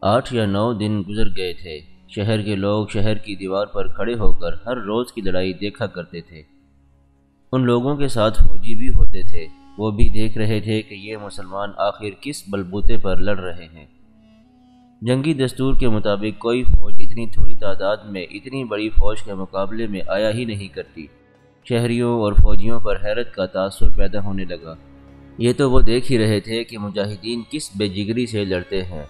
8 یا 9 دن گزر گئے تھے۔ شہر کے لوگ شہر کی دیوار پر کھڑے ہو کر ہر روز کی لڑائی دیکھا کرتے تھے۔ ان لوگوں کے ساتھ فوجی بھی ہوتے تھے، وہ بھی دیکھ رہے تھے کہ یہ مسلمان آخر کس بلبوتے پر لڑ رہے ہیں۔ جنگی دستور کے مطابق کوئی فوج اتنی تھوڑی تعداد میں اتنی بڑی فوج کے مقابلے میں آیا ہی نہیں کرتی۔ شہریوں اور فوجیوں پر حیرت کا تاثر پیدا ہونے لگا۔ یہ تو وہ دیکھ ہی رہے تھے کہ مجاہدین کس بے جگری سے لڑتے ہیں۔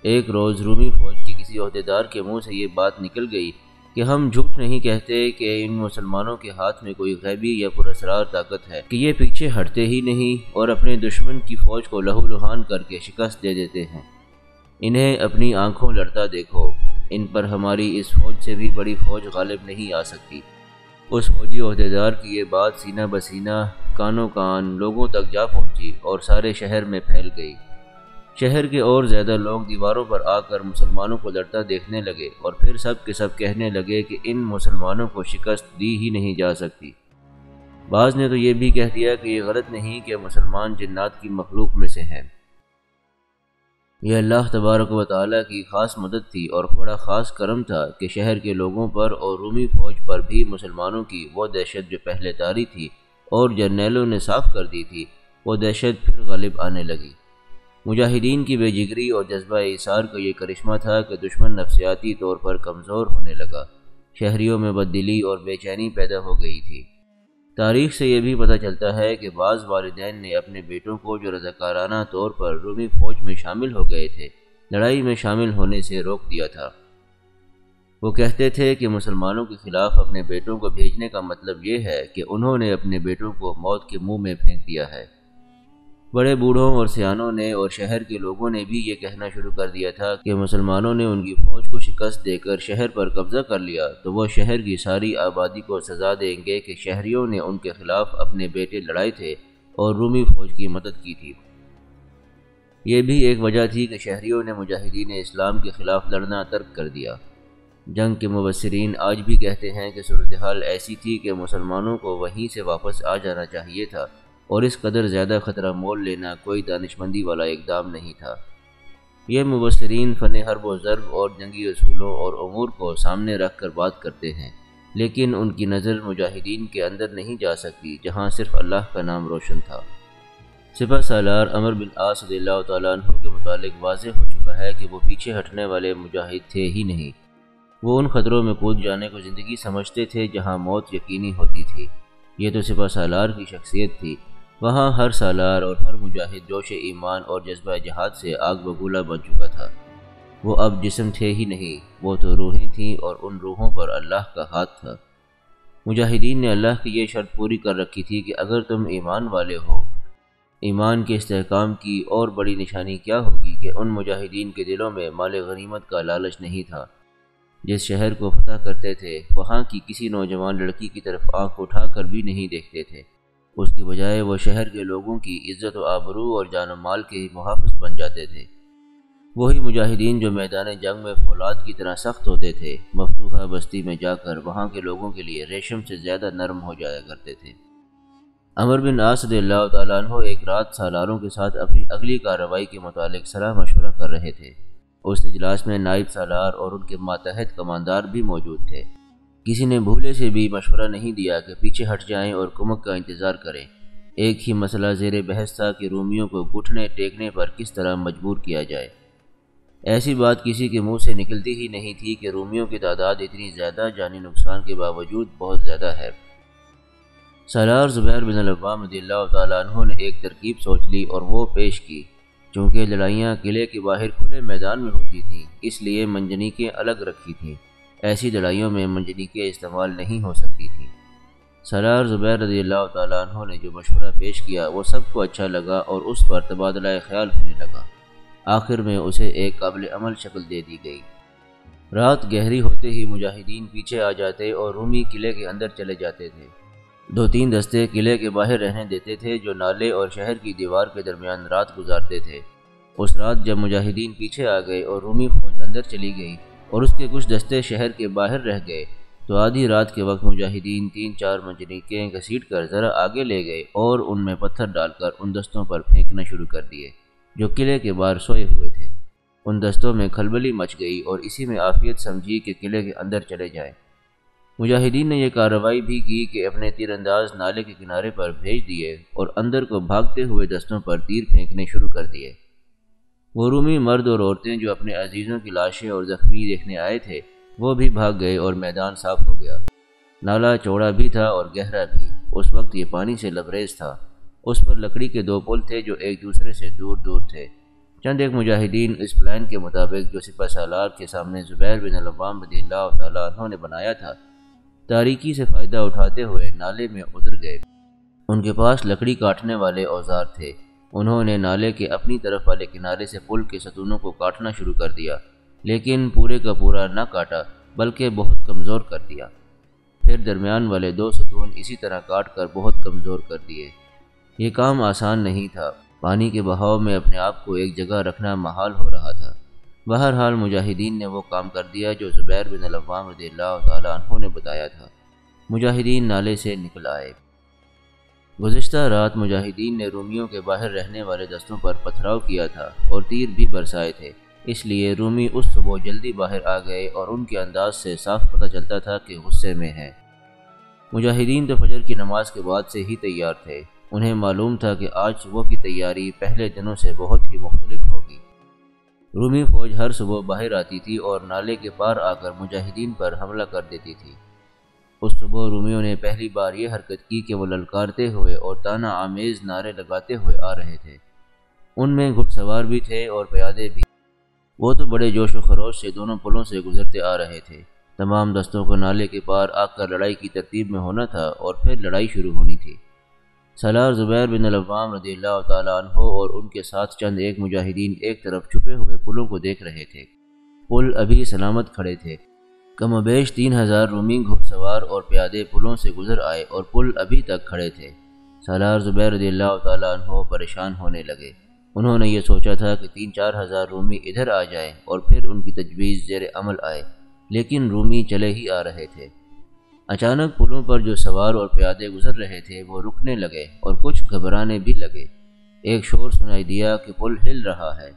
ایک روز رومی فوج کے کسی عہدیدار کے منہ سے یہ بات نکل گئی کہ ہم جھوٹ نہیں کہتے کہ ان مسلمانوں کے ہاتھ میں کوئی غیبی یا پراسرار طاقت ہے کہ یہ پیچھے ہٹتے ہی نہیں اور اپنے دشمن کی فوج کو لہو لہان کر کے شکست دے دیتے ہیں۔ انہیں اپنی آنکھوں لڑتا دیکھو، ان پر ہماری اس فوج سے بھی بڑی فوج غالب نہیں آ سکتی۔ اس فوجی عہدیدار کی یہ بات سینہ بسینہ کانوں کان لوگوں تک جا پہنچی اور سارے شہر میں پھیل گئی۔ شہر کے اور زیادہ لوگ دیواروں پر آ کر مسلمانوں کو لڑتا دیکھنے لگے اور پھر سب کے سب کہنے لگے کہ ان مسلمانوں کو شکست دی ہی نہیں جا سکتی۔ بعض نے تو یہ بھی کہہ دیا کہ یہ غلط نہیں کہ مسلمان جنات کی مخلوق میں سے ہیں۔ یہ اللہ تبارک و تعالیٰ کی خاص مدد تھی اور بڑا خاص کرم تھا کہ شہر کے لوگوں پر اور رومی فوج پر بھی مسلمانوں کی وہ دہشت جو پہلے طاری تھی اور جرنیلوں نے صاف کر دی تھی، وہ دہشت پھر غالب آنے لگی۔ مجاہدین کی بے جگری اور جذبہ ایثار کا یہ کرشمہ تھا کہ دشمن نفسیاتی طور پر کمزور ہونے لگا۔ شہریوں میں بددلی اور بے چینی پیدا ہو گئی تھی۔ تاریخ سے یہ بھی پتہ چلتا ہے کہ بعض والدین نے اپنے بیٹوں کو جو رضاکارانہ طور پر رومی فوج میں شامل ہو گئے تھے، لڑائی میں شامل ہونے سے روک دیا تھا۔ وہ کہتے تھے کہ مسلمانوں کے خلاف اپنے بیٹوں کو بھیجنے کا مطلب یہ ہے کہ انہوں نے اپنے بیٹوں کو موت کے منہ میں پھینک دیا ہے۔ بڑے بوڑھوں اور سیانوں نے اور شہر کے لوگوں نے بھی یہ کہنا شروع کر دیا تھا کہ مسلمانوں نے ان کی فوج کو شکست دے کر شہر پر قبضہ کر لیا تو وہ شہر کی ساری آبادی کو سزا دیں گے کہ شہریوں نے ان کے خلاف اپنے بیٹے لڑائے تھے اور رومی فوج کی مدد کی تھی۔ یہ بھی ایک وجہ تھی کہ شہریوں نے مجاہدین اسلام کے خلاف لڑنا ترک کر دیا۔ جنگ کے مبصرین آج بھی کہتے ہیں کہ صورتحال ایسی تھی کہ مسلمانوں کو وہیں سے واپس آ جانا چاہیے تھا اور اس قدر زیادہ خطرہ مول لینا کوئی دانشمندی والا اقدام نہیں تھا۔ یہ مبصرین فن حرب و ضرب اور جنگی اصولوں اور امور کو سامنے رکھ کر بات کرتے ہیں، لیکن ان کی نظر مجاہدین کے اندر نہیں جا سکتی جہاں صرف اللہ کا نام روشن تھا۔ سپہ سالار عمرو بن عاص رضی اللہ تعالیٰ عنہ کے متعلق واضح ہو چکا ہے کہ وہ پیچھے ہٹنے والے مجاہد تھے ہی نہیں۔ وہ ان خطروں میں کود جانے کو زندگی سمجھتے تھے جہاں موت یقینی ہوتی تھی۔ یہ تو سپہ سالار کی شخصیت تھی۔ وہاں ہر سالار اور ہر مجاہد جوش ایمان اور جذبہ جہاد سے آگ بگولا بن چکا تھا۔ وہ اب جسم تھے ہی نہیں، وہ تو روحیں تھیں اور ان روحوں پر اللہ کا ہاتھ تھا۔ مجاہدین نے اللہ کی یہ شرط پوری کر رکھی تھی کہ اگر تم ایمان والے ہو۔ ایمان کے استحکام کی اور بڑی نشانی کیا ہوگی کہ ان مجاہدین کے دلوں میں مال غنیمت کا لالچ نہیں تھا۔ جس شہر کو فتح کرتے تھے وہاں کی کسی نوجوان لڑکی کی طرف آنکھ اٹھا کر بھی نہیں دیکھتے تھے، اس کی بجائے وہ شہر کے لوگوں کی عزت و آبرو اور جان و مال کے محافظ بن جاتے تھے۔ وہی مجاہدین جو میدان جنگ میں فولاد کی طرح سخت ہوتے تھے، مفتوحہ بستی میں جا کر وہاں کے لوگوں کے لیے ریشم سے زیادہ نرم ہو جایا کرتے تھے۔ عمرو بن عاص رضی اللہ تعالیٰ عنہ ایک رات سالاروں کے ساتھ اپنی اگلی کارروائی کے متعلق صلاح مشورہ کر رہے تھے۔ اس اجلاس میں نائب سالار اور ان کے ماتحت کماندار بھی موجود تھے۔ کسی نے بھولے سے بھی مشورہ نہیں دیا کہ پیچھے ہٹ جائیں اور کمک کا انتظار کریں۔ ایک ہی مسئلہ زیر بحث تھا کہ رومیوں کو گھٹنے ٹیکنے پر کس طرح مجبور کیا جائے۔ ایسی بات کسی کے منہ سے نکلتی ہی نہیں تھی کہ رومیوں کی تعداد اتنی زیادہ جانی نقصان کے باوجود بہت زیادہ ہے۔ سالار زبیر بن العوام رضی اللہ تعالیٰ عنہ نے ایک ترکیب سوچ لی اور وہ پیش کی۔ چونکہ لڑائیاں قلعے کے باہر کھلے میدان میں ہوتی تھیں، اس لیے منجنیقیں الگ رکھی تھیں۔ ایسی لڑائیوں میں منجنیقیں استعمال نہیں ہو سکتی تھیں۔ سالار زبیر رضی اللہ تعالیٰ عنہ نے جو مشورہ پیش کیا وہ سب کو اچھا لگا اور اس پر تبادلہ خیال ہونے لگا۔ آخر میں اسے ایک قابل عمل شکل دے دی گئی۔ رات گہری ہوتے ہی مجاہدین پیچھے آ جاتے اور رومی قلعے کے اندر چلے جاتے تھے۔ 2-3 دستے قلعے کے باہر رہنے دیتے تھے جو نالے اور شہر کی دیوار کے درمیان رات گزارتے تھے۔ اس رات جب مجاہدین پیچھے آ گئے اور رومی فوج اندر چلی گئی اور اس کے کچھ دستے شہر کے باہر رہ گئے تو آدھی رات کے وقت مجاہدین 3-4 منجنیقیں گھسیٹ کر ذرا آگے لے گئے اور ان میں پتھر ڈال کر ان دستوں پر پھینکنا شروع کر دیے جو قلعے کے باہر سوئے ہوئے تھے۔ ان دستوں میں کھلبلی مچ گئی اور اسی میں عافیت سمجھی کہ قلعے کے اندر چلے جائیں۔ مجاہدین نے یہ کارروائی بھی کی کہ اپنے تیر انداز نالے کے کنارے پر بھیج دیے اور اندر کو بھاگتے ہوئے دستوں پر تیر پھینکنے شروع کر دیے۔ وہ رومی مرد اور عورتیں جو اپنے عزیزوں کی لاشیں اور زخمی دیکھنے آئے تھے وہ بھی بھاگ گئے اور میدان صاف ہو گیا۔ نالا چوڑا بھی تھا اور گہرا بھی، اس وقت یہ پانی سے لبریز تھا۔ اس پر لکڑی کے 2 پل تھے جو ایک دوسرے سے دور دور تھے۔ چند ایک مجاہدین اس پلان کے مطابق جو سپہ سالار کے سامنے زبیر بن العوام رضی اللہ تعالیٰ عنہ نے بنایا تھا، تاریکی سے فائدہ اٹھاتے ہوئے نالے میں اتر گئے۔ ان کے پاس لکڑی کاٹنے والے اوزار تھے۔ انہوں نے نالے کے اپنی طرف والے کنارے سے پل کے ستونوں کو کاٹنا شروع کر دیا، لیکن پورے کا پورا نہ کاٹا بلکہ بہت کمزور کر دیا۔ پھر درمیان والے 2 ستون اسی طرح کاٹ کر بہت کمزور کر دیے۔ یہ کام آسان نہیں تھا، پانی کے بہاؤ میں اپنے آپ کو ایک جگہ رکھنا محال ہو رہا تھا۔ بہرحال مجاہدین نے وہ کام کر دیا جو زبیر بن العوام رضی اللہ تعالیٰ عنہ نے بتایا تھا۔ مجاہدین نالے سے نکل آئے۔ گزشتہ رات مجاہدین نے رومیوں کے باہر رہنے والے دستوں پر پتھراؤ کیا تھا اور تیر بھی برسائے تھے، اس لیے رومی اس صبح جلدی باہر آ گئے اور ان کے انداز سے صاف پتہ چلتا تھا کہ غصے میں ہیں۔ مجاہدین تو فجر کی نماز کے بعد سے ہی تیار تھے۔ انہیں معلوم تھا کہ آج صبح کی تیاری پہلے دنوں سے بہت ہی مختلف ہوگی۔ رومی فوج ہر صبح باہر آتی تھی اور نالے کے پار آ کر مجاہدین پر حملہ کر دیتی تھی۔ اس صبح رومیوں نے پہلی بار یہ حرکت کی کہ وہ للکارتے ہوئے اور طعنہ آمیز نعرے لگاتے ہوئے آ رہے تھے۔ ان میں گھڑ سوار بھی تھے اور پیادے بھی۔ وہ تو بڑے جوش و خروش سے دونوں پلوں سے گزرتے آ رہے تھے۔ تمام دستوں کو نالے کے پار آ کر لڑائی کی ترتیب میں ہونا تھا اور پھر لڑائی شروع ہونی تھی۔ سالار زبیر بن العوام رضی اللہ تعالیٰ عنہ اور ان کے ساتھ چند ایک مجاہدین ایک طرف چھپے ہوئے پلوں کو دیکھ رہے تھے۔ پل ابھی سلامت کھڑے تھے۔ کم و بیش 3000 رومی گھڑ سوار اور پیادے پلوں سے گزر آئے اور پل ابھی تک کھڑے تھے۔ سالار زبیر رضی اللہ تعالیٰ عنہ پریشان ہونے لگے۔ انہوں نے یہ سوچا تھا کہ 3-4 ہزار رومی ادھر آ جائیں اور پھر ان کی تجویز زیر عمل آئے، لیکن رومی چلے ہی آ رہے تھے۔ اچانک پلوں پر جو سوار اور پیادے گزر رہے تھے وہ رکنے لگے اور کچھ گھبرانے بھی لگے۔ ایک شور سنائی دیا کہ پل ہل رہا ہے۔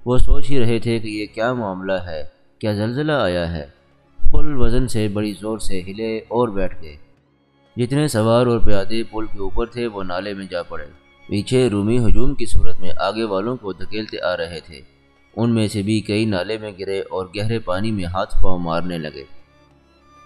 وہ سوچ ہی رہے تھے کہ یہ کیا معاملہ ہے، کیا زلزلہ آیا ہے۔ پل وزن سے بڑی زور سے ہلے اور بیٹھ گئے۔ جتنے سوار اور پیادے پل کے اوپر تھے وہ نالے میں جا پڑے۔ پیچھے رومی ہجوم کی صورت میں آگے والوں کو دھکیلتے آ رہے تھے۔ ان میں سے بھی کئی نالے میں گرے اور گہرے پانی میں ہاتھ پاؤں مارنے لگے۔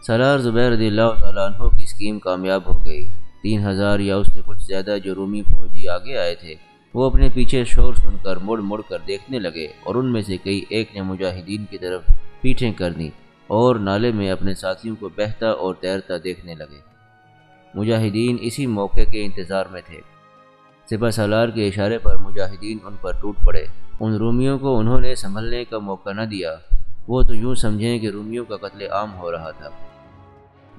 سالار زبیر رضی اللہ تعالیٰ عنہ کی اسکیم کامیاب ہو گئی۔ 3000 یا اس سے کچھ زیادہ جو رومی فوجی آگے آئے تھے وہ اپنے پیچھے شور سن کر مڑ مڑ کر دیکھنے لگے اور ان میں سے کئی ایک نے مجاہدین کی طرف پیٹھیں کر دیں اور نالے میں اپنے ساتھیوں کو بہتا اور تیرتا دیکھنے لگے۔ مجاہدین اسی موقع کے انتظار میں تھے۔ سپہ سالار کے اشارے پر مجاہدین ان پر ٹوٹ پڑے۔ ان رومیوں کو انہوں نے سنبھلنے کا موقع نہ دیا۔ وہ تو یوں سمجھیں کہ رومیوں کا قتل عام ہو رہا تھا۔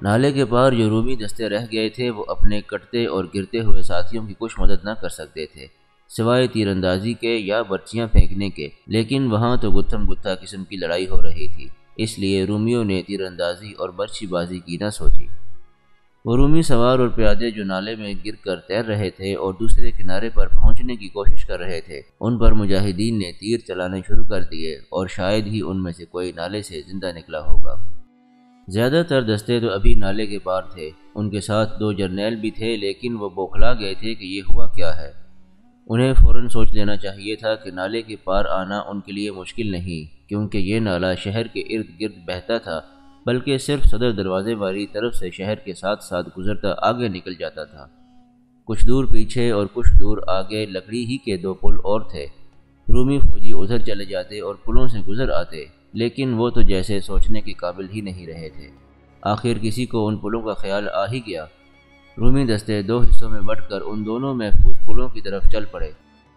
نالے کے پار جو رومی دستے رہ گئے تھے وہ اپنے کٹتے اور گرتے ہوئے ساتھیوں کی کچھ مدد نہ کر سکتے تھے سوائے تیر اندازی کے یا برچیاں پھینکنے کے، لیکن وہاں تو گتھم گتھا قسم کی لڑائی ہو رہی تھی، اس لیے رومیوں نے تیر اندازی اور برچی بازی کی نہ سوچی۔ وہ رومی سوار اور پیادے جو نالے میں گر کر تیر رہے تھے اور دوسرے کنارے پر پہنچنے کی کوشش کر رہے تھے، ان پر مجاہدین نے تیر چلانے شروع کر دیے اور شاید ہی ان میں سے کوئی نالے سے زندہ نکلا ہوگا۔ زیادہ تر دستے تو ابھی نالے کے پار تھے۔ ان کے ساتھ 2 جرنیل بھی تھے، لیکن وہ بوکھلا گئے تھے کہ یہ ہوا کیا ہے۔ انہیں فوراً سوچ لینا چاہیے تھا کہ نالے کے پار آنا ان کے لیے مشکل نہیں، کیونکہ یہ نالہ شہر کے ارد گرد بہتا تھا، بلکہ صرف صدر دروازے والی طرف سے شہر کے ساتھ ساتھ گزرتا آگے نکل جاتا تھا۔ کچھ دور پیچھے اور کچھ دور آگے لکڑی ہی کے 2 پل اور تھے۔ رومی فوجی ادھر چلے جاتے اور پلوں سے گزر آتے، لیکن وہ تو جیسے سوچنے کے قابل ہی نہیں رہے تھے۔ آخر کسی کو ان پلوں کا خیال آ ہی گیا۔ رومی دستے 2 حصوں میں بٹ کر ان دونوں محفوظ پلوں کی طرف چل پڑے۔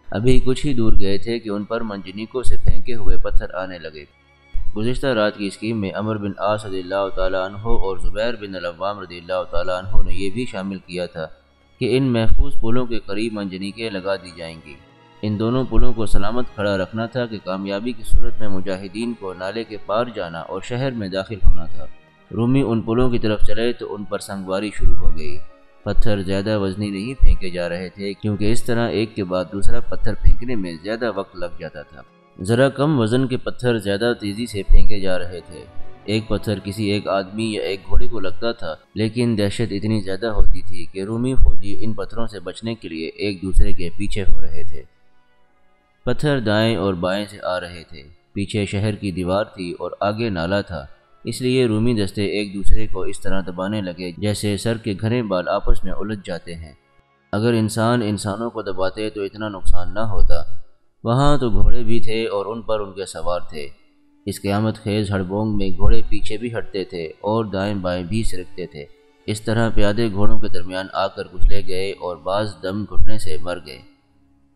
ابھی کچھ ہی دور گئے تھے کہ ان پر منجنیقوں سے پھینکے ہوئے پتھر آنے لگے۔ گزشتہ رات کی اسکیم میں عمرو بن عاص رضی اللہ تعالیٰ عنہ اور زبیر بن العوام رضی اللہ تعالیٰ عنہ نے یہ بھی شامل کیا تھا کہ ان محفوظ پلوں کے قریب منجنیقیں لگا دی جائیں گی۔ ان دونوں پلوں کو سلامت کھڑا رکھنا تھا کہ کامیابی کی صورت میں مجاہدین کو نالے کے پار جانا اور شہر میں داخل ہونا تھا۔ رومی ان پلوں کی طرف چلے تو ان پر سنگواری شروع ہو گئی۔ پتھر زیادہ وزنی نہیں پھینکے جا رہے تھے، کیونکہ اس طرح ایک کے بعد دوسرا پتھر پھینکنے میں زیادہ وقت لگ جاتا تھا۔ ذرا کم وزن کے پتھر زیادہ تیزی سے پھینکے جا رہے تھے۔ ایک پتھر کسی ایک آدمی یا ایک گھوڑے کو لگتا تھا، لیکن دہشت اتنی زیادہ ہوتی تھی کہ رومی فوجی ان پتھروں سے بچنے کے لیے ایک دوسرے کے پیچھے ہو رہے تھے۔ پتھر دائیں اور بائیں سے آ رہے تھے۔ پیچھے شہر کی دیوار تھی اور آگے نالا تھا، اس لیے رومی دستے ایک دوسرے کو اس طرح دبانے لگے جیسے سر کے گھنے بال آپس میں الجھ جاتے ہیں۔ اگر انسان انسانوں کو دباتے تو اتنا نقصان نہ ہوتا۔ وہاں تو گھوڑے بھی تھے اور ان پر ان کے سوار تھے۔ اس قیامت خیز ہڑبونگ میں گھوڑے پیچھے بھی ہٹتے تھے اور دائیں بائیں بھی سرکتے تھے۔ اس طرح پیادے گھوڑوں کے درمیان آ کر کچلے گئے اور بعض دم گھٹنے سے مر گئے۔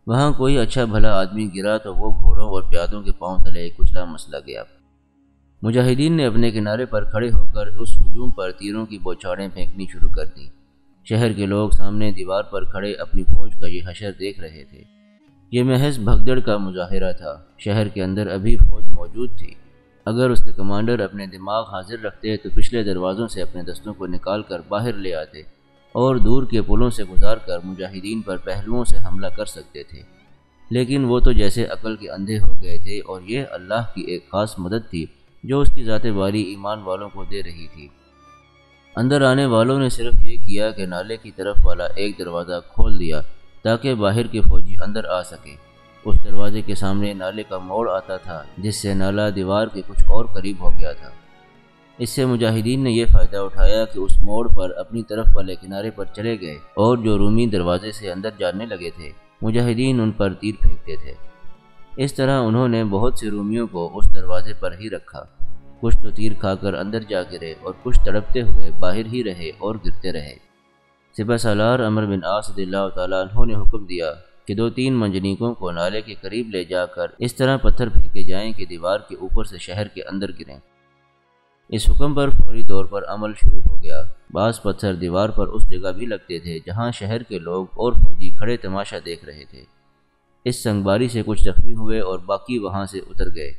وہاں کوئی اچھا بھلا آدمی گرا تو وہ گھوڑوں اور پیادوں کے پاؤں تلے کچلا مسلا گیا۔ مجاہدین نے اپنے کنارے پر کھڑے ہو کر اس ہجوم پر تیروں کی بوچھاڑیں پھینکنی شروع کر دیں۔ شہر کے لوگ سامنے دیوار پر کھڑے اپنی فوج کا یہ حشر دیکھ رہے تھے۔ یہ محض بھگدڑ کا مظاہرہ تھا۔ شہر کے اندر ابھی فوج موجود تھی۔ اگر اس کے کمانڈر اپنے دماغ حاضر رکھتے تو پچھلے دروازوں سے اپنے دستوں کو نکال کر باہر لے آتے اور دور کے پلوں سے گزار کر مجاہدین پر پہلوؤں سے حملہ کر سکتے تھے، لیکن وہ تو جیسے عقل کے اندھے ہو گئے تھے، اور یہ اللہ کی ایک خاص مدد تھی جو اس کی ذات باری ایمان والوں کو دے رہی تھی۔ اندر آنے والوں نے صرف یہ کیا کہ نالے کی طرف والا ایک دروازہ کھول دیا تاکہ باہر کے فوجی اندر آ سکیں۔ اس دروازے کے سامنے نالے کا موڑ آتا تھا جس سے نالا دیوار کے کچھ اور قریب ہو گیا تھا۔ اس سے مجاہدین نے یہ فائدہ اٹھایا کہ اس موڑ پر اپنی طرف والے کنارے پر چلے گئے اور جو رومی دروازے سے اندر جانے لگے تھے مجاہدین ان پر تیر پھینکتے تھے۔ اس طرح انہوں نے بہت سے رومیوں کو اس دروازے پر ہی رکھا۔ کچھ تو تیر کھا کر اندر جا گرے اور کچھ تڑپتے ہوئے باہر ہی رہے اور گرتے رہے۔ سپہ سالار عمرو بن عاص رضی اللہ تعالیٰ عنہ نے حکم دیا کہ 2-3 منجنیقوں کو نالے کے قریب لے جا کر اس طرح پتھر پھینکے جائیں کہ دیوار کے اوپر سے شہر کے اندر گریں۔ اس حکم پر فوری طور پر عمل شروع ہو گیا۔ بعض پتھر دیوار پر اس جگہ بھی لگتے تھے جہاں شہر کے لوگ اور فوجی کھڑے تماشا دیکھ رہے تھے۔ اس سنگباری سے کچھ زخمی ہوئے اور باقی وہاں سے اتر گئے۔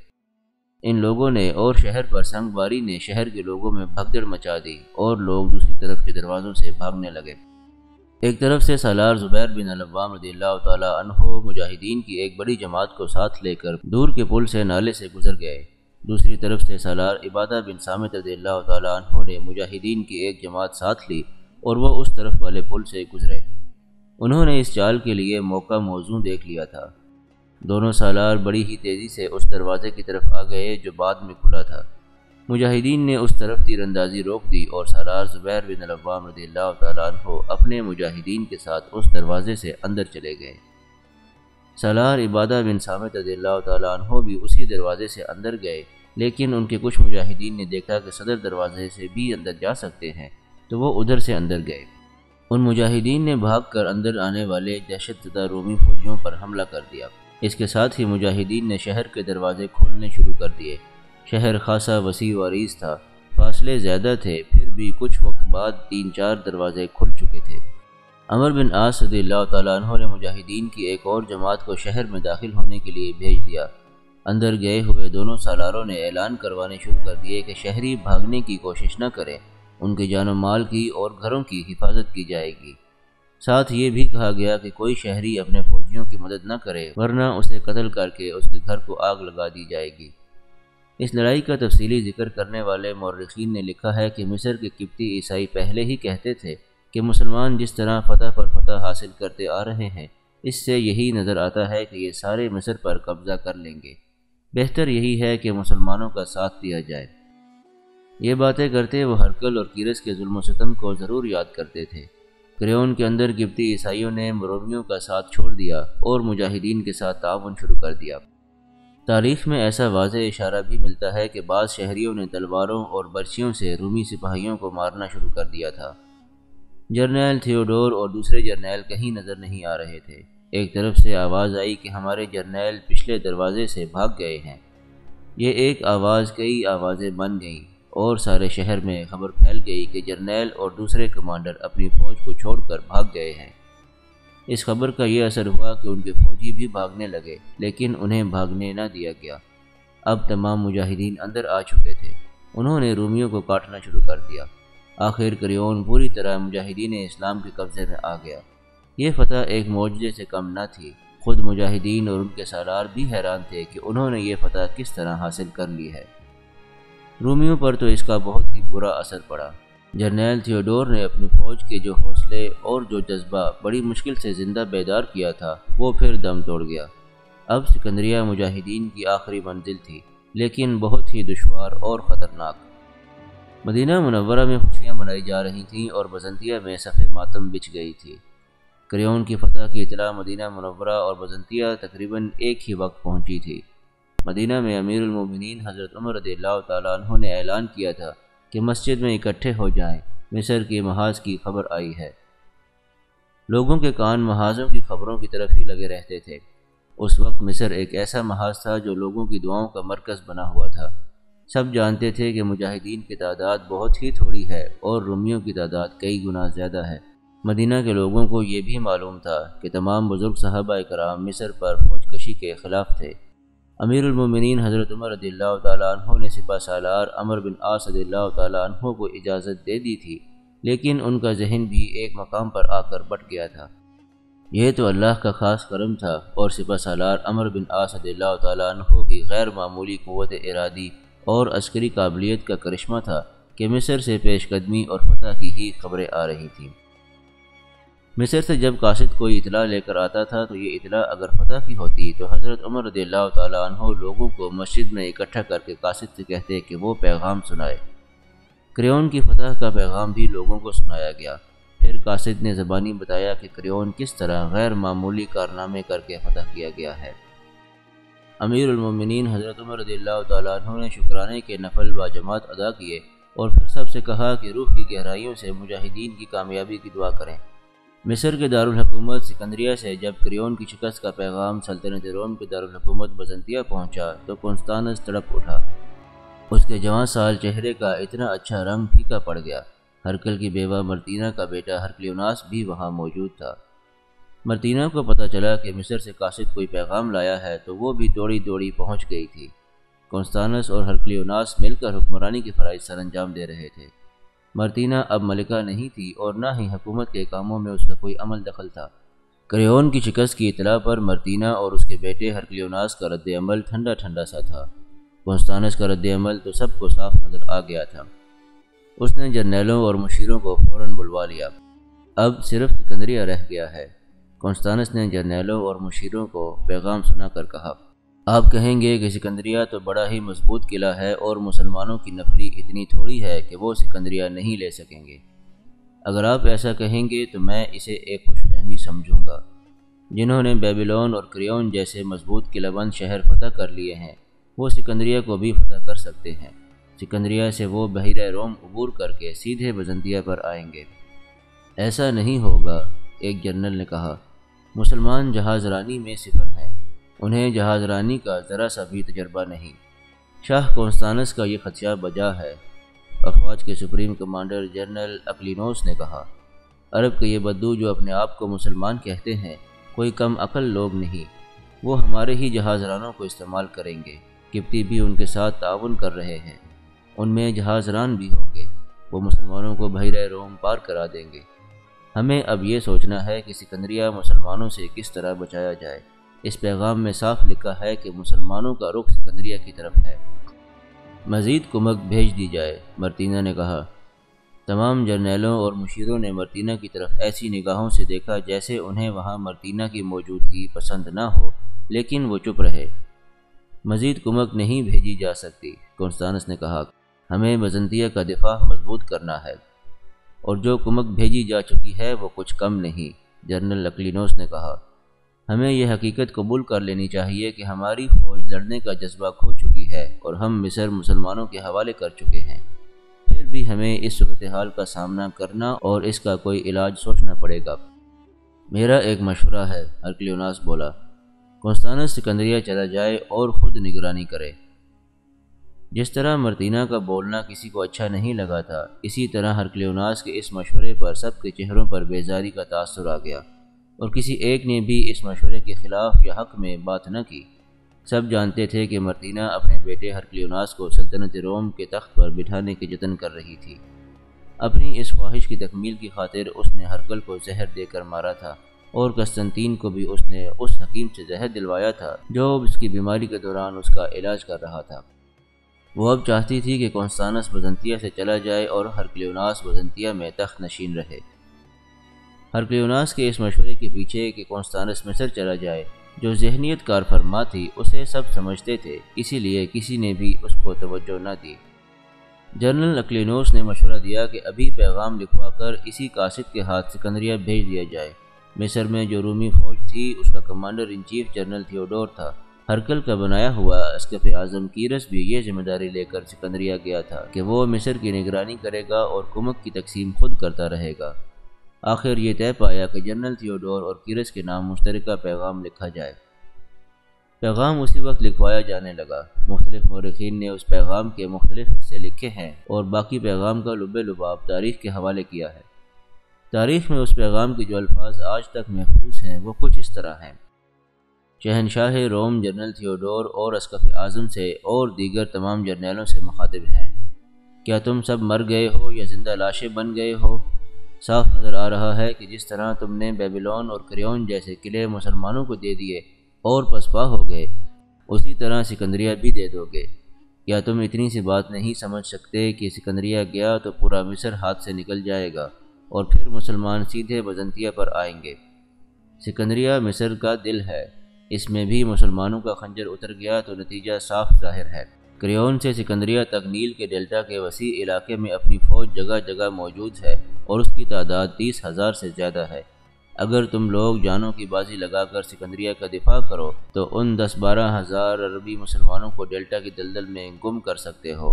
ان لوگوں نے اور شہر پر سنگباری نے شہر کے لوگوں میں بھگدڑ مچا دی اور لوگ دوسری طرف کے دروازوں سے بھاگنے لگے۔ ایک طرف سے سالار زبیر بن العوام رضی اللہ تعالیٰ عنہ مجاہدین کی ایک بڑی جماعت کو ساتھ لے کر دور کے پل سے نالے سے گزر گئے۔ دوسری طرف سے سالار عبادہ بن صامت رضی اللہ تعالیٰ عنہ نے مجاہدین کی ایک جماعت ساتھ لی اور وہ اس طرف والے پل سے گزرے۔ انہوں نے اس چال کے لیے موقع موزوں دیکھ لیا تھا۔ دونوں سالار بڑی ہی تیزی سے اس دروازے کی طرف آ گئے جو بعد میں کھلا تھا۔ مجاہدین نے اس طرف تیر اندازی روک دی اور سالار زبیر بن العوام رضی اللہ تعالیٰ عنہ اپنے مجاہدین کے ساتھ اس دروازے سے اندر چلے گئے۔ سالار عبادہ بن صامت رضی اللہ تعالیٰ عنہ بھی اسی دروازے سے اندر گئے، لیکن ان کے کچھ مجاہدین نے دیکھا کہ صدر دروازے سے بھی اندر جا سکتے ہیں تو وہ ادھر سے اندر گئے۔ ان مجاہدین نے بھاگ کر اندر آنے والے دہشت زدہ رومی فوجیوں پر حملہ کر دیا۔ اس کے ساتھ ہی مجاہدین نے شہر کے دروازے کھولنے شروع کر دیے۔ شہر خاصا وسیع و عریض تھا، فاصلے زیادہ تھے، پھر بھی کچھ وقت بعد 3-4 دروازے کھل چکے تھے۔ عمرو بن عاص رضی اللہ تعالیٰ عنہ نے مجاہدین کی ایک اور جماعت کو شہر میں داخل ہونے کے لیے بھیج دیا۔ اندر گئے ہوئے دونوں سالاروں نے اعلان کروانے شروع کر دیے کہ شہری بھاگنے کی کوشش نہ کریں، ان کے جان و مال کی اور گھروں کی حفاظت کی جائے گی۔ ساتھ یہ بھی کہا گیا کہ کوئی شہری اپنے فوجیوں کی مدد نہ کرے ورنہ اسے قتل کر کے اس کے گھر کو آگ لگا دی جائے گی۔ اس لڑائی کا تفصیلی ذکر کرنے والے مورخین نے لکھا ہے کہ مصر کے قبطی عیسائی پہلے ہی کہتے تھے کہ مسلمان جس طرح فتح پر فتح حاصل کرتے آ رہے ہیں، اس سے یہی نظر آتا ہے کہ یہ سارے مصر پر قبضہ کر لیں گے، بہتر یہی ہے کہ مسلمانوں کا ساتھ دیا جائے۔ یہ باتیں کرتے وہ ہرقل اور کیرس کے ظلم و ستم کو ضرور یاد کرتے تھے۔ کریون کے اندر قبطی عیسائیوں نے رومیوں کا ساتھ چھوڑ دیا اور مجاہدین کے ساتھ تعاون شروع کر دیا۔ تاریخ میں ایسا واضح اشارہ بھی ملتا ہے کہ بعض شہریوں نے تلواروں اور برچھیوں سے رومی سپاہیوں کو مارنا شروع کر دیا تھا۔ جرنیل تھیوڈور اور دوسرے جرنیل کہیں نظر نہیں آ رہے تھے۔ ایک طرف سے آواز آئی کہ ہمارے جرنیل پچھلے دروازے سے بھاگ گئے ہیں۔ یہ ایک آواز کئی آوازیں بن گئیں اور سارے شہر میں خبر پھیل گئی کہ جرنیل اور دوسرے کمانڈر اپنی فوج کو چھوڑ کر بھاگ گئے ہیں۔ اس خبر کا یہ اثر ہوا کہ ان کے فوجی بھی بھاگنے لگے، لیکن انہیں بھاگنے نہ دیا گیا۔ اب تمام مجاہدین اندر آ چکے تھے۔ انہوں نے رومیوں کو کاٹنا شروع کر دیا۔ آخر کریون پوری طرح مجاہدین اسلام کے قبضے میں آ گیا۔ یہ فتح ایک معجزے سے کم نہ تھی۔ خود مجاہدین اور ان کے سالار بھی حیران تھے کہ انہوں نے یہ فتح کس طرح حاصل کر لی ہے۔ رومیوں پر تو اس کا بہت ہی برا اثر پڑا۔ جرنیل تھیوڈور نے اپنی فوج کے جو حوصلے اور جو جذبہ بڑی مشکل سے زندہ بیدار کیا تھا وہ پھر دم توڑ گیا۔ اب سکندریہ مجاہدین کی آخری منزل تھی، لیکن بہت ہی دشوار اور خطرناک۔ مدینہ منورہ میں خوشیاں منائی جا رہی تھیں اور بزنطیہ میں صف ماتم بچھ گئی تھی۔ کریون کی فتح کی اطلاع مدینہ منورہ اور بزنطیہ تقریباً ایک ہی وقت پہنچی تھی۔ مدینہ میں امیر المومنین حضرت عمر رضی اللہ تعالیٰ عنہ نے اعلان کیا تھا کہ مسجد میں اکٹھے ہو جائیں، مصر کی محاذ کی خبر آئی ہے۔ لوگوں کے کان محاذوں کی خبروں کی طرف ہی لگے رہتے تھے۔ اس وقت مصر ایک ایسا محاذ تھا جو لوگوں کی دعاؤں کا مرکز بنا ہوا تھا۔ سب جانتے تھے کہ مجاہدین کی تعداد بہت ہی تھوڑی ہے اور رومیوں کی تعداد کئی گنا زیادہ ہے۔ مدینہ کے لوگوں کو یہ بھی معلوم تھا کہ تمام بزرگ صحابہ کرام مصر پر فوج کشی کے خلاف تھے۔ امیر المومنین حضرت عمر رضی اللہ تعالیٰ عنہ نے سپہ سالار عمرو بن عاص رضی اللہ تعالیٰ عنہ کو اجازت دے دی تھی، لیکن ان کا ذہن بھی ایک مقام پر آ کر بٹ گیا تھا۔ یہ تو اللہ کا خاص کرم تھا اور سپہ سالار عمرو بن عاص رضی اللہ تعالیٰ عنہ کی غیر معمولی قوت ارادی اور عسکری قابلیت کا کرشمہ تھا کہ مصر سے پیش قدمی اور فتح کی ہی خبریں آ رہی تھیں۔ مصر سے جب قاصد کوئی اطلاع لے کر آتا تھا تو یہ اطلاع اگر فتح کی ہوتی تو حضرت عمر رضی اللہ تعالیٰ عنہ لوگوں کو مسجد میں اکٹھا کر کے قاصد سے کہتے کہ وہ پیغام سنائے۔ کریون کی فتح کا پیغام بھی لوگوں کو سنایا گیا۔ پھر قاصد نے زبانی بتایا کہ کریون کس طرح غیر معمولی کارنامے کر کے فتح کیا گیا ہے۔ امیر المومنین حضرت عمر رضی اللہ تعالیٰ عنہ نے شکرانے کے نفل با جماعت ادا کیے اور پھر سب سے کہا کہ روح کی گہرائیوں سے مجاہدین کی کامیابی کی دعا کریں۔ مصر کے دارالحکومت سکندریہ سے جب کریون کی شکست کا پیغام سلطنت روم کے دارالحکومت بزنطیہ پہنچا تو کنستانس تڑپ اٹھا۔ اس کے جوان سال چہرے کا اتنا اچھا رنگ پھیکا پڑ گیا۔ ہرکل کی بیوہ مرتینہ کا بیٹا ہرکلیوناس بھی وہاں موجود تھا۔ مرتینہ کو پتہ چلا کہ مصر سے قاصد کوئی پیغام لایا ہے تو وہ بھی دوڑی دوڑی پہنچ گئی تھی۔ کنستانس اور ہرکلیوناس مل کر حکمرانی کے فرائض سر انجام دے رہے تھے۔ مرتینہ اب ملکہ نہیں تھی اور نہ ہی حکومت کے کاموں میں اس کا کوئی عمل دخل تھا۔ کریون کی شکست کی اطلاع پر مرتینہ اور اس کے بیٹے ہرکلیوناس کا رد عمل ٹھنڈا ٹھنڈا سا تھا۔ کنستانس کا رد عمل تو سب کو صاف نظر آ گیا تھا۔ اس نے جرنیلوں اور مشیروں کو فوراً بلوا لیا۔ اب صرف سکندریہ رہ گیا ہے۔ کنستانس نے جرنیلوں اور مشیروں کو پیغام سنا کر کہا، آپ کہیں گے کہ سکندریہ تو بڑا ہی مضبوط قلعہ ہے اور مسلمانوں کی نفری اتنی تھوڑی ہے کہ وہ سکندریہ نہیں لے سکیں گے۔ اگر آپ ایسا کہیں گے تو میں اسے ایک خوش فہمی سمجھوں گا۔ جنہوں نے بیبیلون اور کریون جیسے مضبوط قلعہ بند شہر فتح کر لیے ہیں وہ سکندریہ کو بھی فتح کر سکتے ہیں۔ سکندریہ سے وہ بحیرہ روم عبور کر کے سیدھے بزنطیہ پر آئیں گے۔ ایسا نہیں ہوگا، ایک جنرل نے کہا۔ مسلمان جہاز رانی میں صفر ہیں، انہیں جہاز رانی کا ذرا سا بھی تجربہ نہیں۔ شاہ کنستانس کا یہ خدشہ بجا ہے، افواج کے سپریم کمانڈر جنرل اکلینوس نے کہا۔ عرب کے یہ بدو جو اپنے آپ کو مسلمان کہتے ہیں کوئی کم عقل لوگ نہیں، وہ ہمارے ہی جہاز رانوں کو استعمال کریں گے۔ قبطی بھی ان کے ساتھ تعاون کر رہے ہیں، ان میں جہاز ران بھی ہوں گے، وہ مسلمانوں کو بحیرہ روم پار کرا دیں گے۔ ہمیں اب یہ سوچنا ہے کہ سکندریہ مسلمانوں سے کس طرح بچایا جائے۔ اس پیغام میں صاف لکھا ہے کہ مسلمانوں کا رخ سکندریہ کی طرف ہے۔ مزید کمک بھیج دی جائے، مرتینہ نے کہا۔ تمام جرنیلوں اور مشیروں نے مرتینہ کی طرف ایسی نگاہوں سے دیکھا جیسے انہیں وہاں مرتینہ کی موجودگی پسند نہ ہو، لیکن وہ چپ رہے۔ مزید کمک نہیں بھیجی جا سکتی، کنستانس نے کہا۔ ہمیں بزنطیہ کا دفاع مضبوط کرنا ہے، اور جو کمک بھیجی جا چکی ہے وہ کچھ کم نہیں، جنرل اکلینوس نے کہا۔ ہمیں یہ حقیقت قبول کر لینی چاہیے کہ ہماری فوج لڑنے کا جذبہ کھو چکی ہے اور ہم مصر مسلمانوں کے حوالے کر چکے ہیں۔ پھر بھی ہمیں اس صورتحال کا سامنا کرنا اور اس کا کوئی علاج سوچنا پڑے گا۔ میرا ایک مشورہ ہے، ہرکلیوناس بولا۔ کنستانس سکندریہ چلا جائے اور خود نگرانی کرے۔ جس طرح مرتینہ کا بولنا کسی کو اچھا نہیں لگا تھا، اسی طرح ہرکلیوناس کے اس مشورے پر سب کے چہروں پر بیزاری کا تاثر آ گیا، اور کسی ایک نے بھی اس مشورے کے خلاف یا حق میں بات نہ کی۔ سب جانتے تھے کہ مرتینہ اپنے بیٹے ہرکلیوناس کو سلطنت روم کے تخت پر بٹھانے کے جتن کر رہی تھی۔ اپنی اس خواہش کی تکمیل کی خاطر اس نے ہرکل کو زہر دے کر مارا تھا، اور قسطنطین کو بھی اس نے اس حکیم سے زہر دلوایا تھا جو اس کی بیماری کے دوران اس کا علاج کر رہا تھا۔ وہ اب چاہتی تھی کہ کونستانس بزنطیہ سے چلا جائے اور ہرکلیوناس بزنطیہ میں تخت نشین رہے۔ ہرکلیوناس کے اس مشورے کے پیچھے کہ کونستانس مصر چلا جائے، جو ذہنیت کار فرما تھی، اسے سب سمجھتے تھے، اسی لیے کسی نے بھی اس کو توجہ نہ دی۔ جنرل اکلینوس نے مشورہ دیا کہ ابھی پیغام لکھوا کر اسی قاصد کے ہاتھ سکندریہ بھیج دیا جائے۔ مصر میں جو رومی فوج تھی اس کا commander in chief general Theodore تھا۔ ہرکل کا بنایا ہوا اسقف اعظم کیرس بھی یہ ذمہ داری لے کر سکندریہ گیا تھا کہ وہ مصر کی نگرانی کرے گا اور کمک کی تقسیم خود کرتا رہے گا۔ آخر یہ طے پایا کہ جنرل تھیوڈور اور کیرس کے نام مشترکہ پیغام لکھا جائے۔ پیغام اسی وقت لکھوایا جانے لگا۔ مختلف مورخین نے اس پیغام کے مختلف حصے لکھے ہیں اور باقی پیغام کا لب لباب تاریخ کے حوالے کیا ہے۔ تاریخ میں اس پیغام کے جو الفاظ آج تک محفوظ ہیں وہ کچھ اس طرح ہیں: شہنشاہ روم جنرل تھیوڈور اور اسقف اعظم سے اور دیگر تمام جرنیلوں سے مخاطب ہیں، کیا تم سب مر گئے ہو یا زندہ لاشیں بن گئے ہو؟ صاف نظر آ رہا ہے کہ جس طرح تم نے بیبیلون اور کریون جیسے قلعے مسلمانوں کو دے دیے اور پسپا ہو گئے، اسی طرح سکندریہ بھی دے دو گے۔ کیا تم اتنی سی بات نہیں سمجھ سکتے کہ سکندریہ گیا تو پورا مصر ہاتھ سے نکل جائے گا اور پھر مسلمان سیدھے بزنطیہ پر آئیں گے؟ سکندریہ مصر کا دل ہے، اس میں بھی مسلمانوں کا خنجر اتر گیا تو نتیجہ صاف ظاہر ہے۔ کریون سے سکندریہ تک نیل کے ڈیلٹا کے وسیع علاقے میں اپنی فوج جگہ جگہ موجود ہے اور اس کی تعداد 30,000 سے زیادہ ہے۔ اگر تم لوگ جانوں کی بازی لگا کر سکندریہ کا دفاع کرو تو ان 10-12 ہزار عربی مسلمانوں کو ڈیلٹا کی دلدل میں گم کر سکتے ہو۔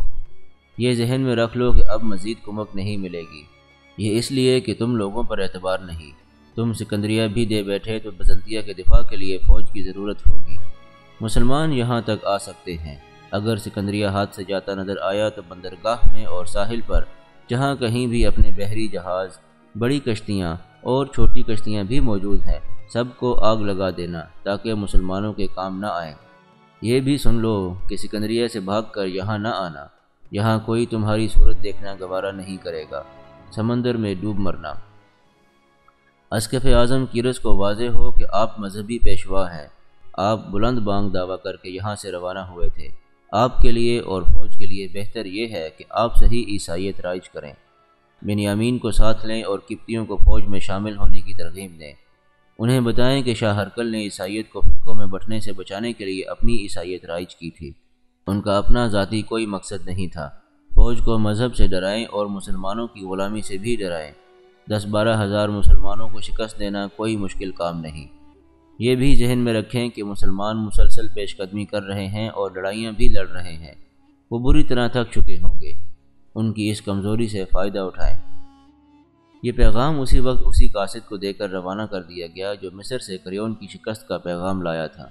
یہ ذہن میں رکھ لو کہ اب مزید کمک نہیں ملے گی، یہ اس لیے کہ تم لوگوں پر اعتبار نہیں۔ تم سکندریہ بھی دے بیٹھے تو بزنطیہ کے دفاع کے لیے فوج کی ضرورت ہوگی۔ مسلمان یہاں تک آ سکتے ہیں۔ اگر سکندریہ ہاتھ سے جاتا نظر آیا تو بندرگاہ میں اور ساحل پر جہاں کہیں بھی اپنے بحری جہاز، بڑی کشتیاں اور چھوٹی کشتیاں بھی موجود ہیں، سب کو آگ لگا دینا تاکہ مسلمانوں کے کام نہ آئیں۔ یہ بھی سن لو کہ سکندریہ سے بھاگ کر یہاں نہ آنا، یہاں کوئی تمہاری صورت دیکھنا گوارا نہیں کرے گا، سمندر میں ڈوب مرنا۔ اسقف اعظم کیرس کو واضح ہو کہ آپ مذہبی پیشوا ہیں۔ آپ بلند بانگ دعویٰ کر کے یہاں سے روانہ ہوئے تھے۔ آپ کے لیے اور فوج کے لیے بہتر یہ ہے کہ آپ صحیح عیسائیت رائج کریں، بنیامین کو ساتھ لیں اور قبطیوں کو فوج میں شامل ہونے کی ترغیب دیں۔ انہیں بتائیں کہ شاہ ہرکل نے عیسائیت کو فرقوں میں بٹنے سے بچانے کے لیے اپنی عیسائیت رائج کی تھی، ان کا اپنا ذاتی کوئی مقصد نہیں تھا۔ فوج کو مذہب سے ڈرائیں اور مسلمانوں کی غلامی سے بھی ڈرائیں۔ 10-12 ہزار مسلمانوں کو شکست دینا کوئی مشکل کام نہیں۔ یہ بھی ذہن میں رکھیں کہ مسلمان مسلسل پیش قدمی کر رہے ہیں اور لڑائیاں بھی لڑ رہے ہیں، وہ بری طرح تھک چکے ہوں گے، ان کی اس کمزوری سے فائدہ اٹھائیں۔ یہ پیغام اسی وقت اسی قاصد کو دے کر روانہ کر دیا گیا جو مصر سے کریون کی شکست کا پیغام لایا تھا۔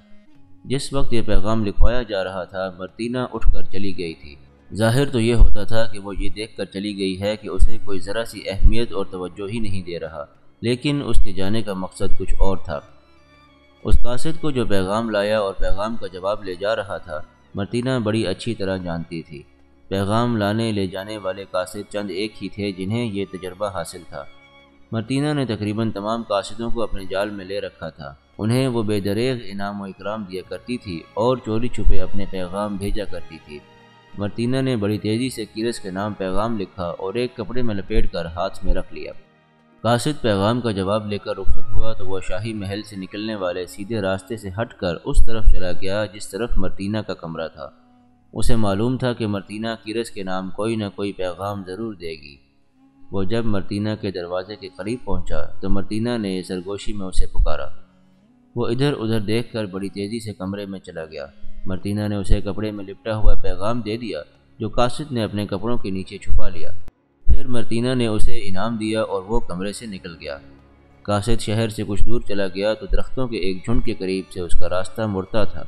جس وقت یہ پیغام لکھوایا جا رہا تھا، مرتینہ اٹھ کر چلی گئی تھی۔ ظاہر تو یہ ہوتا تھا کہ وہ یہ دیکھ کر چلی گئی ہے کہ اسے کوئی ذرا سی اہمیت اور توجہ ہی نہیں دے رہا، لیکن اس کے جانے کا مقصد کچھ اور تھا۔ اس قاصد کو جو پیغام لایا اور پیغام کا جواب لے جا رہا تھا، مرتینہ بڑی اچھی طرح جانتی تھی۔ پیغام لانے لے جانے والے قاصد چند ایک ہی تھے جنہیں یہ تجربہ حاصل تھا۔ مرتینہ نے تقریباً تمام قاصدوں کو اپنے جال میں لے رکھا تھا، انہیں وہ بے دریغ انعام و اکرام دیا کرتی تھی اور چوری چھپے اپنے پیغام بھیجا کرتی تھی۔ مرتینہ نے بڑی تیزی سے کیرس کے نام پیغام لکھا اور ایک کپڑے میں لپیٹ کر ہاتھ میں رکھ لیا۔ قاصد پیغام کا جواب لے کر رخصت ہوا تو وہ شاہی محل سے نکلنے والے سیدھے راستے سے ہٹ کر اس طرف چلا گیا جس طرف مرتینہ کا کمرہ تھا۔ اسے معلوم تھا کہ مرتینہ کیرس کے نام کوئی نہ کوئی پیغام ضرور دے گی۔ وہ جب مرتینہ کے دروازے کے قریب پہنچا تو مرتینہ نے سرگوشی میں اسے پکارا۔ وہ ادھر ادھر دیکھ کر بڑی تیزی سے کمرے میں چلا گیا۔ مرتینہ نے اسے کپڑے میں لپٹا ہوا پیغام دے دیا جو قاصد نے اپنے کپڑوں کے نیچے چھپا لیا۔ پھر مرتینہ نے اسے انعام دیا اور وہ کمرے سے نکل گیا۔ قاصد شہر سے کچھ دور چلا گیا تو درختوں کے ایک جھنڈ کے قریب سے اس کا راستہ مڑتا تھا۔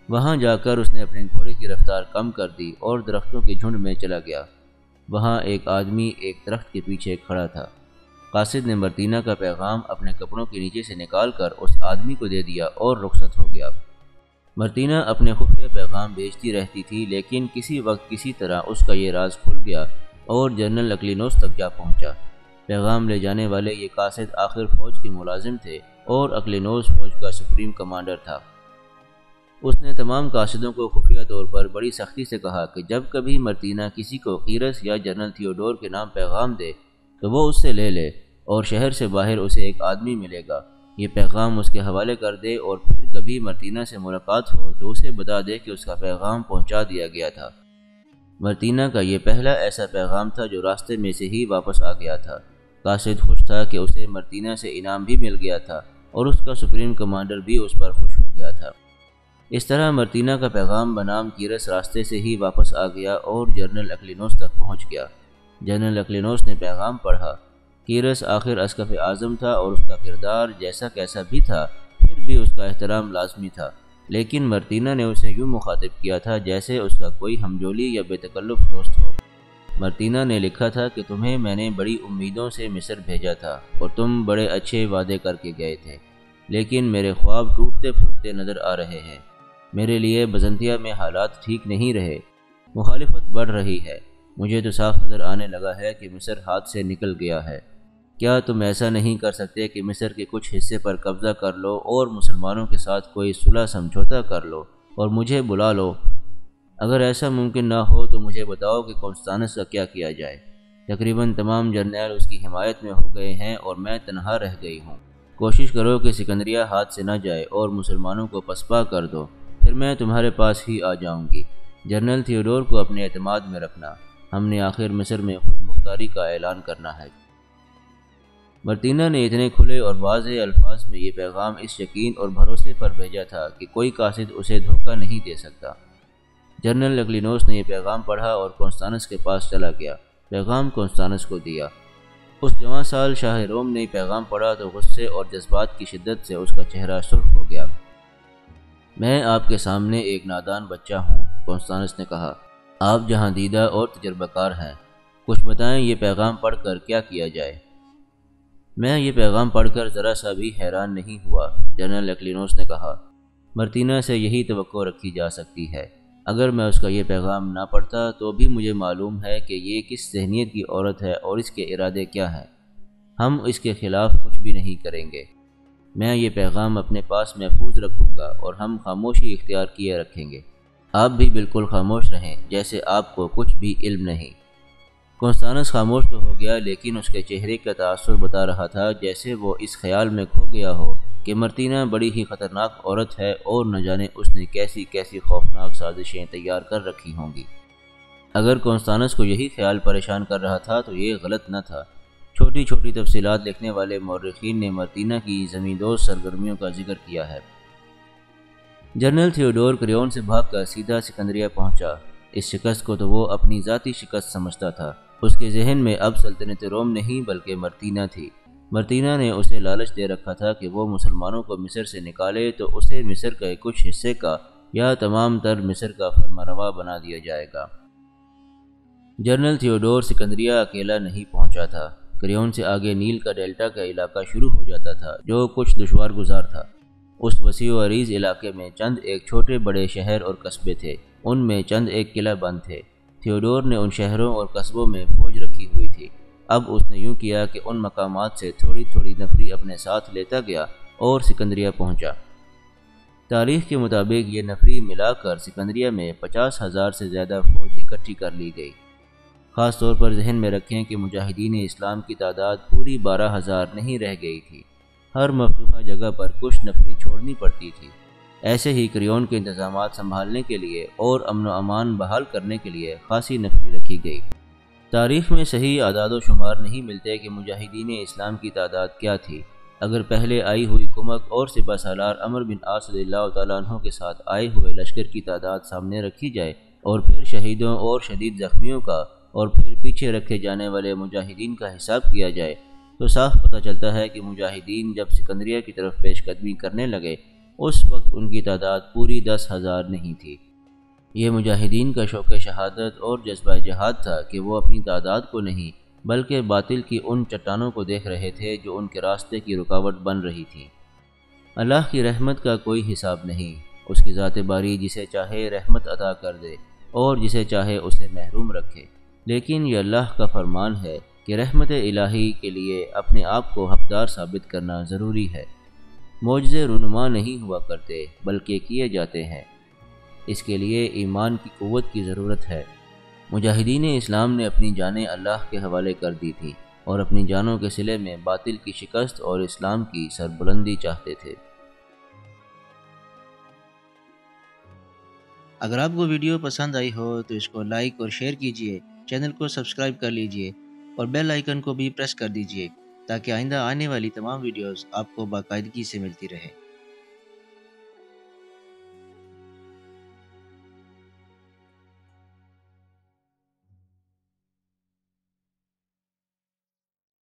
وہاں جا کر اس نے اپنے گھوڑے کی رفتار کم کر دی اور درختوں کے جھنڈ میں چلا گیا۔ وہاں ایک آدمی ایک درخت کے پیچھے کھڑا تھا۔ قاصد نے مرتینہ کا پیغام اپنے کپڑوں کے نیچے سے نکال کر اس آدمی کو دے دیا اور رخصت ہو گیا۔ مرتینہ اپنے خفیہ پیغام بھیجتی رہتی تھی، لیکن کسی وقت کسی طرح اس کا یہ راز کھل گیا اور جنرل اکلینوس تک جا پہنچا۔ پیغام لے جانے والے یہ قاصد آخر فوج کے ملازم تھے اور اقلیانوس فوج کا سپریم کمانڈر تھا۔ اس نے تمام قاصدوں کو خفیہ طور پر بڑی سختی سے کہا کہ جب کبھی مرتینہ کسی کو قیرس یا جنرل تھیوڈور کے نام پیغام دے تو وہ اس سے لے لے، اور شہر سے باہر اسے ایک آدمی ملے گا، یہ پیغام اس کے حوالے کر دے، اور پھر کبھی مرتینہ سے ملاقات ہو تو اسے بتا دے کہ اس کا پیغام پہنچا دیا گیا تھا۔ مرتینہ کا یہ پہلا ایسا پیغام تھا جو راستے میں سے ہی واپس آ گیا تھا۔ قاصد خوش تھا کہ اسے مرتینہ سے انعام بھی مل گیا تھا اور اس کا سپریم کمانڈر بھی اس پر خوش ہو گیا تھا۔ اس طرح مرتینہ کا پیغام بنام قیرس راستے سے ہی واپس آ گیا اور جنرل اقلیانوس تک پہنچ گیا۔ جنرل اقلیانوس نے پیغام پڑھا۔ قیرس آخر اسقف اعظم تھا اور اس کا کردار جیسا کیسا بھی تھا، پھر بھی اس کا احترام لازمی تھا، لیکن مرتینہ نے اسے یوں مخاطب کیا تھا جیسے اس کا کوئی ہمجولی یا بے تکلف دوست ہو۔ مرتینہ نے لکھا تھا کہ تمہیں میں نے بڑی امیدوں سے مصر بھیجا تھا اور تم بڑے اچھے وعدے کر کے گئے تھے، لیکن میرے خواب ٹوٹتے پھوٹتے نظر آ رہے ہیں۔ میرے لیے بزنطیہ میں حالات ٹھیک نہیں رہے، مخالفت بڑھ رہی ہے، مجھے تو صاف نظر آنے لگا ہے کہ مصر ہاتھ سے نکل گیا ہے۔ کیا تم ایسا نہیں کر سکتے کہ مصر کے کچھ حصے پر قبضہ کر لو اور مسلمانوں کے ساتھ کوئی صلح سمجھوتا کر لو اور مجھے بلا لو؟ اگر ایسا ممکن نہ ہو تو مجھے بتاؤ کہ قسطنطنیہ کا کیا کیا جائے؟ تقریباً تمام جرنیل اس کی حمایت میں ہو گئے ہیں اور میں تنہا رہ گئی ہوں۔ کوشش کرو کہ سکندریہ ہاتھ سے نہ جائے اور مسلمانوں کو پسپا کر دو، پھر میں تمہارے پاس ہی آ جاؤں گی۔ جنرل تھیوڈور کو اپنے اعتماد میں رکھنا، ہم نے آخر مصر میں خود مختاری کا اعلان کرنا ہے۔ مرتینہ نے اتنے کھلے اور واضح الفاظ میں یہ پیغام اس یقین اور بھروسے پر بھیجا تھا کہ کوئی قاصد اسے دھوکہ نہیں دے سکتا۔ جنرل اقلیانوس نے یہ پیغام پڑھا اور قسطنطنیہ کے پاس چلا گیا، پیغام قسطنطنیہ کو دیا۔ اس جوان سال شاہ روم نے پیغام پڑھا تو غصے اور جذبات کی شدت سے اس کا چہرہ سرخ ہو گیا۔ میں آپ کے سامنے ایک نادان بچہ ہوں، قسطنطنیہ نے کہا، آپ جہاں دیدہ اور تجربہ کار ہیں، کچھ بتائیں یہ پیغام پڑھ کر کیا کیا جائے؟ میں یہ پیغام پڑھ کر ذرا سا بھی حیران نہیں ہوا، جنرل اقلیانوس نے کہا۔ مرتینہ سے یہی توقع رکھی جا سکتی ہے، اگر میں اس کا یہ پیغام نہ پڑھتا تو بھی مجھے معلوم ہے کہ یہ کس ذہنیت کی عورت ہے اور اس کے ارادے کیا ہیں۔ ہم اس کے خلاف کچھ بھی نہیں کریں گے۔ میں یہ پیغام اپنے پاس محفوظ رکھوں گا اور ہم خاموشی اختیار کیے رکھیں گے۔ آپ بھی بالکل خاموش رہیں جیسے آپ کو کچھ بھی علم نہیں۔ قسطنطنیہ خاموش تو ہو گیا، لیکن اس کے چہرے کا تاثر بتا رہا تھا جیسے وہ اس خیال میں کھو گیا ہو کہ مرتینہ بڑی ہی خطرناک عورت ہے اور نہ جانے اس نے کیسی کیسی خوفناک سازشیں تیار کر رکھی ہوں گی۔ اگر قسطنطنیہ کو یہی خیال پریشان کر رہا تھا تو یہ غلط نہ تھا۔ چھوٹی چھوٹی تفصیلات لکھنے والے مورخین نے مرتینہ کی زمیندوز سرگرمیوں کا ذکر کیا ہے۔ جنرل تھیوڈور کریون سے بھاگ کر سیدھا سکندریہ پہنچا۔ اس شکست کو تو وہ اپنی ذاتی شکست سمجھتا تھا۔ اس کے ذہن میں اب سلطنت روم نہیں بلکہ مرتینہ تھی۔ مرتینہ نے اسے لالچ دے رکھا تھا کہ وہ مسلمانوں کو مصر سے نکالے تو اسے مصر کے کچھ حصے کا یا تمام تر مصر کا فرمانروا بنا دیا جائے گا۔ جنرل تھیوڈور سکندریہ اکیلا نہیں پہنچا تھا۔ کریون سے آگے نیل کا ڈیلٹا کا علاقہ شروع ہو جاتا تھا جو کچھ دشوار گزار تھا۔ اس وسیع و عریض علاقے میں چند ایک چھوٹے بڑے شہر اور قصبے تھے، ان میں چند ایک قلعہ بند تھے۔ تھیوڈور نے ان شہروں اور قصبوں میں فوج رکھی ہوئی تھی۔ اب اس نے یوں کیا کہ ان مقامات سے تھوڑی تھوڑی نفری اپنے ساتھ لیتا گیا اور سکندریہ پہنچا۔ تاریخ کے مطابق یہ نفری ملا کر سکندریہ میں 50,000 سے زیادہ فوج اکٹھی کر لی گئی۔ خاص طور پر ذہن میں رکھیں کہ مجاہدین اسلام کی تعداد پوری 12,000 نہیں رہ گئی تھی، ہر مفتوحہ جگہ پر کچھ نفری چھوڑنی پڑتی تھی۔ ایسے ہی کریون کے انتظامات سنبھالنے کے لیے اور امن و امان بحال کرنے کے لیے خاصی نفری رکھی گئی۔ تاریخ میں صحیح اعداد و شمار نہیں ملتے کہ مجاہدین اسلام کی تعداد کیا تھی۔ اگر پہلے آئی ہوئی کمک اور سپہ سالار عمرو بن عاص رضی اللہ تعالیٰ عنہ کے ساتھ آئے ہوئے لشکر کی تعداد سامنے رکھی جائے اور پھر شہیدوں اور شدید زخمیوں کا اور پھر پیچھے رکھے جانے والے مجاہدین کا حساب کیا جائے تو صاف پتہ چلتا ہے کہ مجاہدین جب سکندریہ کی طرف پیش قدمی کرنے لگے اس وقت ان کی تعداد پوری 10,000 نہیں تھی۔ یہ مجاہدین کا شوق شہادت اور جذبہ جہاد تھا کہ وہ اپنی تعداد کو نہیں بلکہ باطل کی ان چٹانوں کو دیکھ رہے تھے جو ان کے راستے کی رکاوٹ بن رہی تھی۔ اللہ کی رحمت کا کوئی حساب نہیں، اس کی ذات باری جسے چاہے رحمت عطا کر دے اور جسے چاہے اسے محروم رکھے، لیکن یہ اللہ کا فرمان ہے کہ رحمت الہی کے لیے اپنے آپ کو حقدار ثابت کرنا ضروری ہے۔ معجزے رونما نہیں ہوا کرتے بلکہ کیے جاتے ہیں۔ اس کے لیے ایمان کی قوت کی ضرورت ہے۔ مجاہدین اسلام نے اپنی جانیں اللہ کے حوالے کر دی تھی اور اپنی جانوں کے صلے میں باطل کی شکست اور اسلام کی سربلندی چاہتے تھے۔ اگر آپ کو ویڈیو پسند آئی ہو تو اس کو لائک اور شیئر کیجیے، چینل کو سبسکرائب کر لیجیے اور بیل آئیکن کو بھی پریس کر دیجیے تاکہ آئندہ آنے والی تمام ویڈیوز آپ کو باقاعدگی سے ملتی رہے۔